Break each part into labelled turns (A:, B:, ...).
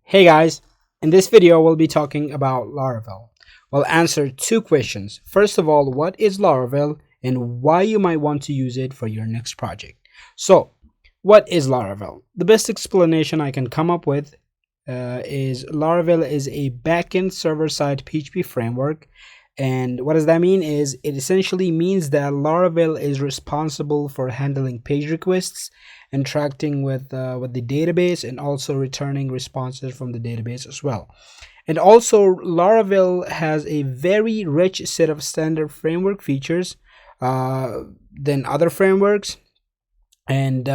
A: Hey guys, in this video we'll be talking about Laravel. We'll answer two questions. First of all, what is Laravel and why you might want to use it for your next project. So, what is Laravel? The best explanation I can come up with is Laravel is a backend server-side PHP framework. And what does that mean is it essentially means that Laravel is responsible for handling page requests, interacting with the database, and also returning responses from the database as well. And also Laravel has a very rich set of standard framework features than other frameworks. And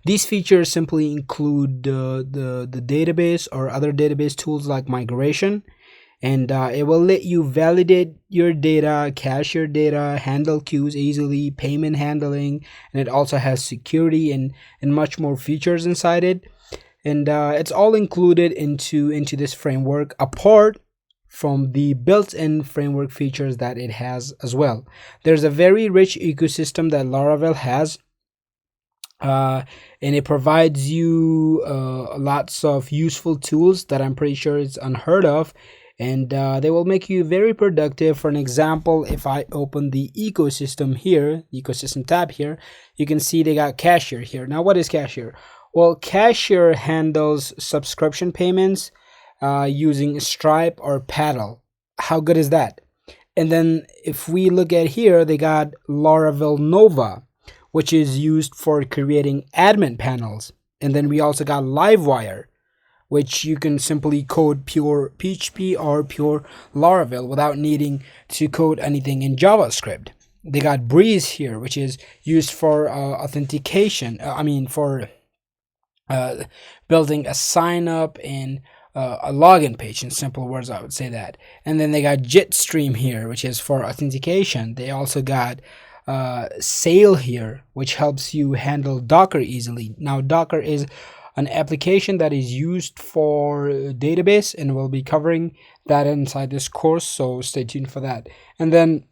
A: these features simply include the database or other database tools like migration, and it will let you validate your data, cache your data, handle queues easily, payment handling, and it also has security and much more features inside it. And it's all included into this framework, apart from the built-in framework features that it has as well. There's a very rich ecosystem that Laravel has, and it provides you lots of useful tools that I'm pretty sure it's unheard of, and they will make you very productive. For an example, if I open the ecosystem here, the ecosystem tab here, you can see they got Cashier here. Now, what is Cashier? Well, Cashier handles subscription payments using Stripe or Paddle. How good is that? And then if we look at here, they got Laravel Nova, which is used for creating admin panels. And then we also got Livewire, which you can simply code pure PHP or pure Laravel without needing to code anything in JavaScript. They got Breeze here, which is used for authentication. For building a sign up and a login page. In simple words, I would say that. And then they got Jetstream here, which is for authentication. They also got Sail here, which helps you handle Docker easily. Now, Docker is an application that is used for database, and we'll be covering that inside this course, so stay tuned for that. And then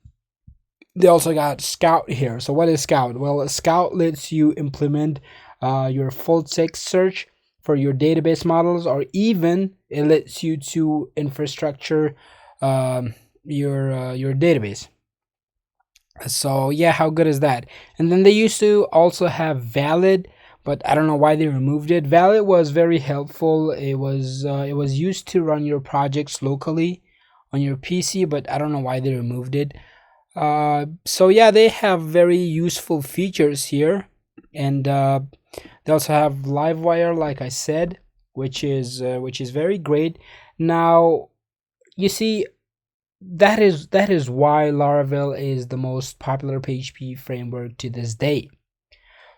A: they also got Scout here. So what is Scout? Well, Scout lets you implement your full text search for your database models, or even it lets you to infrastructure your database. So yeah, how good is that? And then they used to also have Valid, but I don't know why they removed it. Valid was very helpful. It was used to run your projects locally on your PC, but I don't know why they removed it. So yeah, they have very useful features here, and they also have Livewire, like I said, which is very great. Now, you see, that is why Laravel is the most popular PHP framework to this day.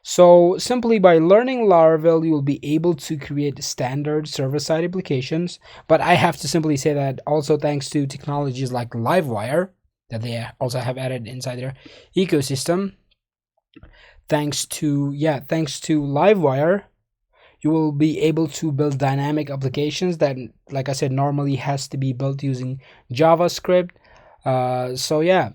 A: So simply by learning Laravel, you will be able to create standard server-side applications. But I have to simply say that also thanks to technologies like Livewire that they also have added inside their ecosystem. Thanks to Livewire, you will be able to build dynamic applications that, like I said, normally has to be built using JavaScript. So yeah,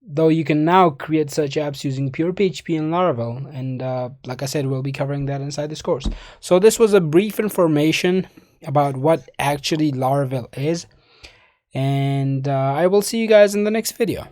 A: though you can now create such apps using pure PHP and Laravel, and like I said, we'll be covering that inside this course. So this was a brief information about what actually Laravel is, and I will see you guys in the next video.